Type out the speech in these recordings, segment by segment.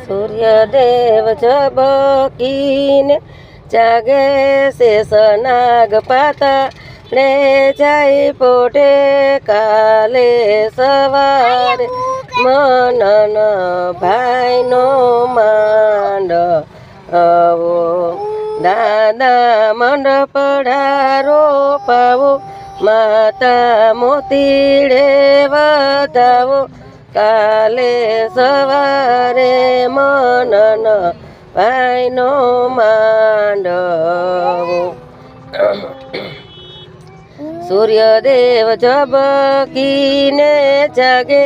સૂર્યદેવ ઝબકીને જાગે શેષનાગ પાતાળે જાય પોઢે કાલે સવારે મનન ભાઈનો માંડવો દાદા મંડપડારો પાવો માતા મોતીડે વધાવો કાલે સવારે મનન ભાઈનો માંડવો સૂર્યદેવ ઝબકીને જાગે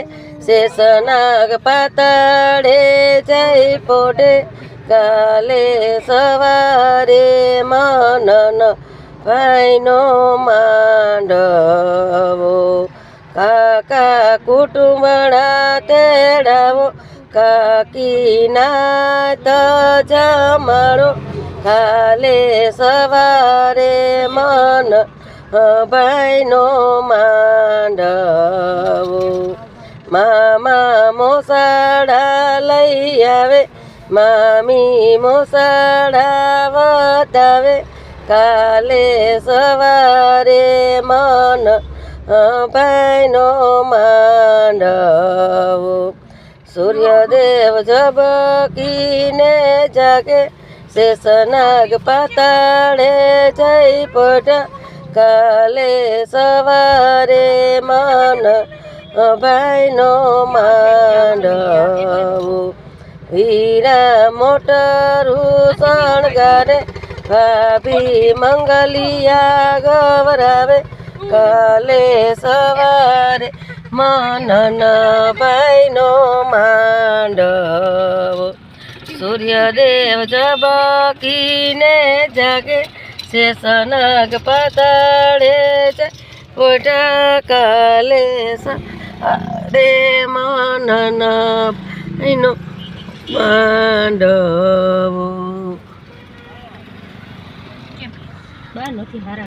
શેષનાગ પાતાળે જઈ પોઢે કાલે સવારે મનન ભાઈનો માંડવો કાકા કુટુંબના તેડાવો કાકીના તજમાડો કાલે સવારે મન ભાઈનો માંડવો મામા મોસાડા લઈ આવે મામી મોસાડા વધાવે કાલે સવારે મન ભાઈનો માંડવો સૂર્યદેવ ઝબકીને જાગે શેષનાગ પાતાળે જઈ પોઢા કાલે સવારે મન ભાઈનો માંડવો હીરા મોટરું શણગારે ભાભી મંગલિયા ગવરાવે કાલે સવારે મનન ભાઈનો માંડવો સૂર્યદેવ ઝબકીને જાગે શેષનાગ પાતાળે જાય પોઢા કાલે સવારે મનન ભાઈનો માંડવો.